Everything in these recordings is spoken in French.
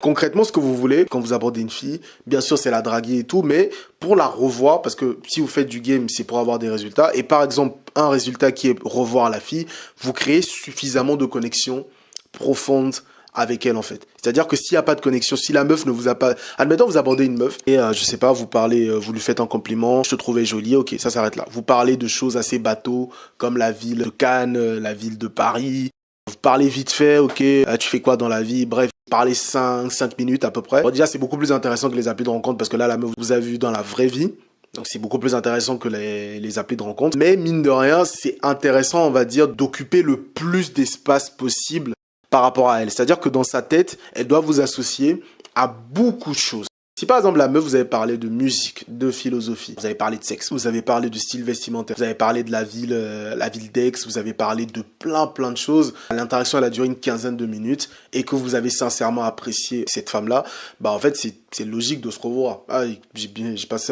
Concrètement, ce que vous voulez quand vous abordez une fille, bien sûr, c'est la draguer et tout, mais pour la revoir, parce que si vous faites du game, c'est pour avoir des résultats. Et par exemple, un résultat qui est revoir la fille, vous créez suffisamment de connexions profondes avec elle en fait. C'est-à-dire que s'il n'y a pas de connexion, si la meuf ne vous a pas... Admettons, vous abordez une meuf et je sais pas, vous parlez, vous lui faites un compliment, je te trouvais jolie, ok, ça s'arrête là. Vous parlez de choses assez bateaux, comme la ville de Cannes, la ville de Paris. Vous parlez vite fait, ok, tu fais quoi dans la vie, bref. Parler 5 minutes à peu près. Bon, déjà, c'est beaucoup plus intéressant que les applis de rencontre parce que là, la meuf vous a vu dans la vraie vie. Donc, c'est beaucoup plus intéressant que les applis de rencontre. Mais mine de rien, c'est intéressant, on va dire, d'occuper le plus d'espace possible par rapport à elle. C'est-à-dire que dans sa tête, elle doit vous associer à beaucoup de choses. Si par exemple la meuf, vous avez parlé de musique, de philosophie, vous avez parlé de sexe, vous avez parlé de style vestimentaire, vous avez parlé de la ville d'Aix, vous avez parlé de plein de choses. L'interaction elle a duré une quinzaine de minutes et que vous avez sincèrement apprécié cette femme-là, bah en fait c'est logique de se revoir. Ah,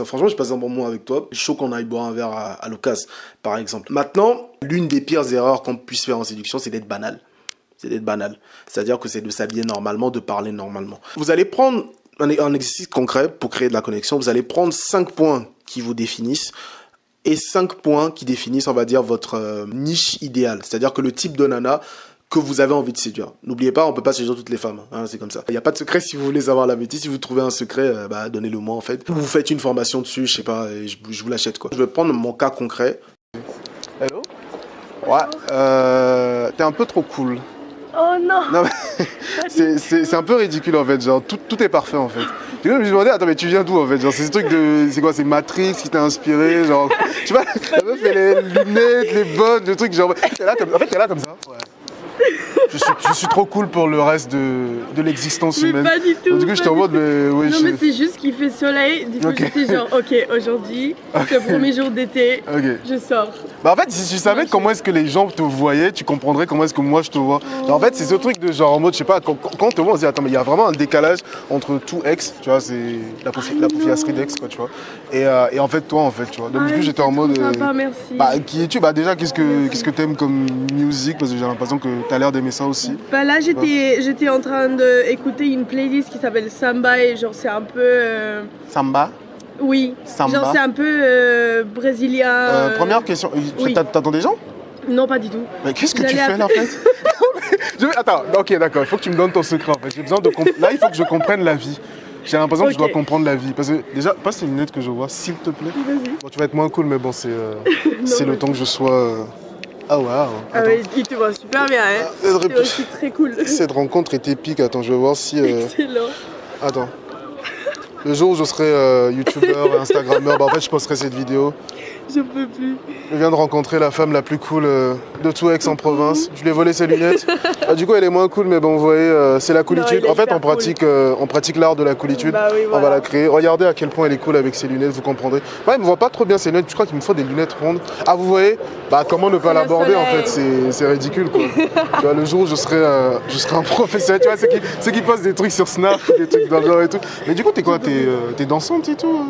franchement j'ai passé un bon moment avec toi. Chaud qu'on aille boire un verre à l'occasion, par exemple. Maintenant, l'une des pires erreurs qu'on puisse faire en séduction, c'est d'être banal. C'est d'être banal. C'est-à-dire que c'est de s'habiller normalement, de parler normalement. Vous allez prendre un exercice concret pour créer de la connexion. Vous allez prendre 5 points qui vous définissent et 5 points qui définissent, on va dire, votre niche idéale. C'est-à-dire que le type de nana que vous avez envie de séduire. N'oubliez pas, on peut pas séduire toutes les femmes. Hein, c'est comme ça. Il n'y a pas de secret si vous voulez savoir la vérité. Si vous trouvez un secret, donnez-le moi en fait. Vous faites une formation dessus, je sais pas, et je vous l'achète quoi. Je vais prendre mon cas concret. Hello. Ouais, t'es un peu trop cool. Oh non, non c'est un peu ridicule en fait, genre tout est parfait en fait. Du coup je me suis demandé, attends mais tu viens d'où en fait, genre c'est ce truc de, c'est quoi, c'est Matrix qui t'a inspiré, genre, tu vois, la meuf fait les lunettes, les bottes, le truc genre, t'es là comme ça. Ouais. Je suis trop cool pour le reste de l'existence humaine. Pas du tout. Donc, du coup, je t'en mode, mais oui. Non, mais c'est juste qu'il fait soleil. Du coup, j'étais genre, ok, aujourd'hui, c'est le premier jour d'été, je sors. Bah, en fait, si tu savais comment est-ce que les gens te voyaient, tu comprendrais comment est-ce que moi je te vois. Genre, en fait, c'est ce truc de genre en mode, je sais pas, quand on te voit, on se dit, attends, mais il y a vraiment un décalage entre tout ex, tu vois, c'est la confiasserie d'ex, quoi, tu vois. Et en fait, toi, en fait, tu vois. Donc, du coup, j'étais en mode. Sympa, merci. Bah, qui es-tu? Bah, déjà, qu'est-ce que t'aimes comme musique? Parce que j'ai l'impression que t'as l'air d'aimer ça aussi. Bah là j'étais en train d'écouter une playlist qui s'appelle Samba et genre c'est un peu... Samba? Oui, Samba. Genre c'est un peu brésilien. Première question, oui. T'attends des gens? Non pas du tout. Mais qu'est-ce que tu fais là en fait? Attends, ok d'accord, il faut que tu me donnes ton secret en fait. J'ai besoin de là il faut que je comprenne la vie. J'ai l'impression que je dois comprendre la vie. Parce que déjà, passe les lunettes que je vois, s'il te plaît. Bon, tu vas être moins cool mais bon c'est le temps que je sois... Ah waouh. Ah ouais, il te voit super bien, hein. C'est aussi très cool. Cette rencontre est épique. Attends, je vais voir si... Excellent. Attends. Le jour où je serai youtubeur, instagrammeur, bah en fait je posterai cette vidéo. Je peux plus. Je viens de rencontrer la femme la plus cool de tout Aix-en-Provence. Je lui ai volé ses lunettes. Du coup elle est moins cool mais bon vous voyez c'est la coolitude. En fait on pratique l'art de la coolitude. Bah oui, voilà. On va la créer. Regardez à quel point elle est cool avec ses lunettes, vous comprendrez. Ouais, il me voit pas trop bien ses lunettes, je crois qu'il me faut des lunettes rondes. Ah vous voyez, bah comment ne pas l'aborder en fait, c'est ridicule quoi. Tu vois, le jour où je serai un professionnel, tu vois, ceux qui postent des trucs sur Snap, des trucs dans le genre et tout. Mais du coup t'es quoi, t'es dansante et tout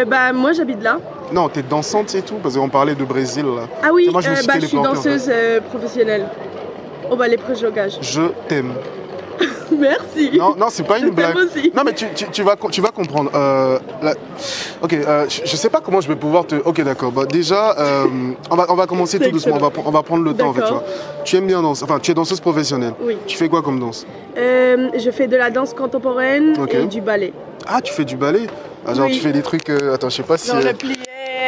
Bah moi j'habite là. Non, t'es dansante et tout, parce qu'on parlait de Brésil là. Ah oui, moi, je suis danseuse professionnelle. Au ballet Préjogage. Je t'aime. Merci. Non, c'est pas une blague. Aussi. Non mais tu vas comprendre. Ok, je sais pas comment je vais pouvoir te... Ok d'accord, bah, déjà, on va commencer tout doucement, on va prendre le temps en fait. Tu vois. Tu aimes bien danser, enfin tu es danseuse professionnelle. Oui. Tu fais quoi comme danse? Je fais de la danse contemporaine et du ballet. Ah, tu fais du ballet? Ah, genre tu fais des trucs... Attends, je sais pas si... Genre le plié.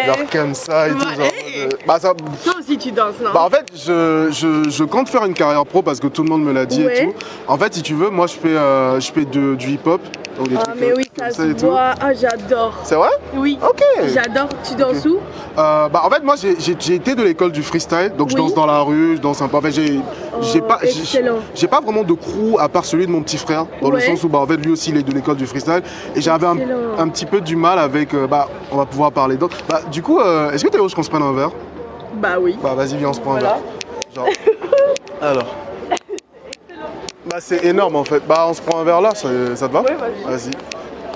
Genre comme ça et tout, genre... Toi aussi tu danses, non? Bah en fait, je compte faire une carrière pro parce que tout le monde me l'a dit et tout. En fait, si tu veux, moi je fais du hip-hop. Mais oui, ça se voit. Ah, j'adore. C'est vrai? Oui. Ok. J'adore. Tu danses où? Bah en fait, moi j'ai été de l'école du freestyle, donc je danse dans la rue, je danse un peu. En fait, j'ai pas vraiment de crew à part celui de mon petit frère, dans le sens où bah en fait lui aussi il est de l'école du freestyle et j'avais un petit peu du mal avec on va pouvoir parler d'autres. Bah du coup, est-ce que t'es heureux qu'on se prenne un verre? Bah oui. Bah vas-y, viens, on se prend un verre. Genre. Alors. Bah c'est énorme en fait. Bah on se prend un verre là, ça te va? Ouais, vas-y. Vas-y.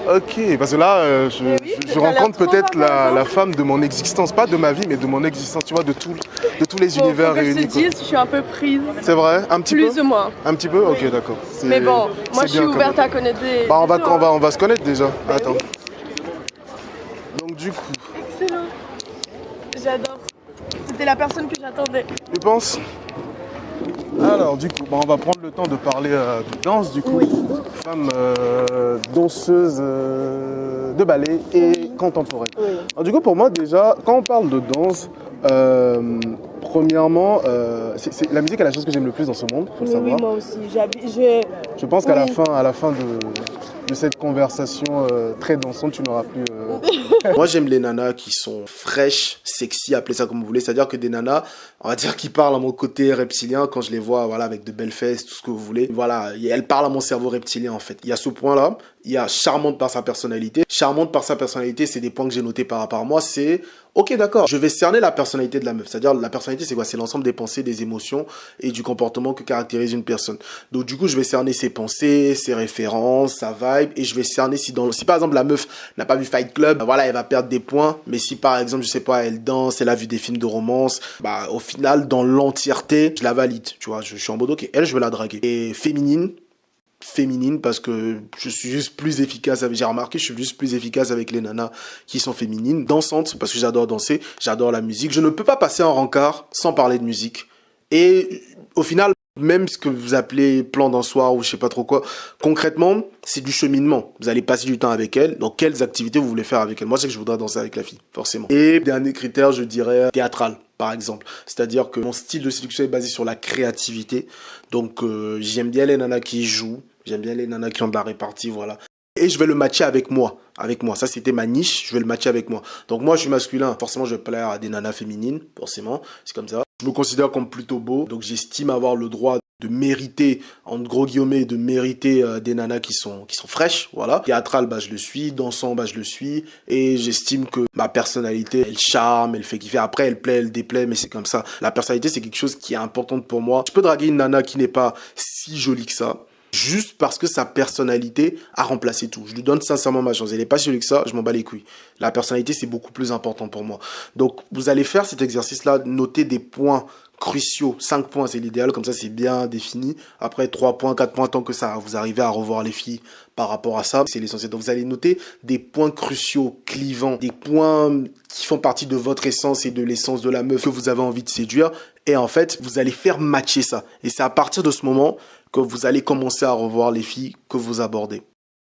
Ok, parce que là, je rencontre peut-être la femme de mon existence, pas de ma vie, mais de mon existence, tu vois, de tous les univers réunis. Je te dise, je suis un peu prise. C'est vrai, un petit peu. Plus ou moins. Un petit peu, ok, d'accord. Mais bon, moi je suis ouverte à connaître des. Bah, on va se connaître déjà. Attends. Donc du coup. Excellent. J'adore. C'était la personne que j'attendais. Tu penses? Alors du coup, on va prendre le temps de parler de danse du coup. Oui. Femme danseuse de ballet et contemporaine. Oui. Alors, du coup, pour moi déjà, quand on parle de danse, premièrement, la musique est la chose que j'aime le plus dans ce monde, faut le savoir. Oui, moi aussi. Je pense qu'à la fin de cette conversation très dansante, tu n'auras plus. Moi, j'aime les nanas qui sont fraîches, sexy, appelez ça comme vous voulez. C'est-à-dire que des nanas, on va dire, qui parlent à mon côté reptilien quand je les vois, voilà, avec de belles fesses, tout ce que vous voulez. Voilà, elles parlent à mon cerveau reptilien en fait. Il y a ce point-là. Il y a charmante par sa personnalité. Charmante par sa personnalité, c'est des points que j'ai notés par rapport à moi. C'est ok, d'accord, je vais cerner la personnalité de la meuf. C'est-à-dire, la personnalité, c'est quoi? C'est l'ensemble des pensées, des émotions et du comportement que caractérise une personne. Donc, du coup, je vais cerner ses pensées, ses références, sa vibe et je vais cerner si par exemple, la meuf n'a pas vu Fight Club, voilà, elle va perdre des points. Mais si, par exemple, je sais pas, elle danse, elle a vu des films de romance, bah, au final, dans l'entièreté, je la valide. Tu vois, je suis en mode, ok, elle, je vais la draguer. Et féminine parce que je suis juste plus efficace avec, j'ai remarqué, je suis juste plus efficace avec les nanas qui sont féminines, dansantes parce que j'adore danser, j'adore la musique, je ne peux pas passer un rencard sans parler de musique et au final même ce que vous appelez plan d'un soir ou je sais pas trop quoi, concrètement c'est du cheminement, vous allez passer du temps avec elle, donc quelles activités vous voulez faire avec elle. Moi c'est que je voudrais danser avec la fille, forcément. Et dernier critère, je dirais théâtral par exemple, c'est-à-dire que mon style de séduction est basé sur la créativité, donc j'aime bien les nanas qui jouent. J'aime bien les nanas qui ont de la répartie, voilà. Et je vais le matcher avec moi. Ça, c'était ma niche. Je vais le matcher avec moi. Donc, moi, je suis masculin. Forcément, je vais plaire à des nanas féminines. Forcément. C'est comme ça. Je me considère comme plutôt beau. Donc, j'estime avoir le droit de mériter, en gros guillemets, de mériter des nanas qui sont fraîches. Voilà. Théâtral, bah, je le suis. Dansant, bah, je le suis. Et j'estime que ma personnalité, elle charme, elle fait kiffer. Après, elle plaît, elle déplaît, mais c'est comme ça. La personnalité, c'est quelque chose qui est important pour moi. Je peux draguer une nana qui n'est pas si jolie que ça. Juste parce que sa personnalité a remplacé tout. Je lui donne sincèrement ma chance. Elle n'est pas si jolie que ça, je m'en bats les couilles. La personnalité, c'est beaucoup plus important pour moi. Donc, vous allez faire cet exercice-là, noter des points cruciaux. 5 points, c'est l'idéal, comme ça, c'est bien défini. Après, 3 points, 4 points, tant que ça, vous arrivez à revoir les filles par rapport à ça, c'est l'essentiel. Donc, vous allez noter des points cruciaux, clivants, des points qui font partie de votre essence et de l'essence de la meuf que vous avez envie de séduire. Et en fait, vous allez faire matcher ça. Et c'est à partir de ce moment que vous allez commencer à revoir les filles que vous abordez.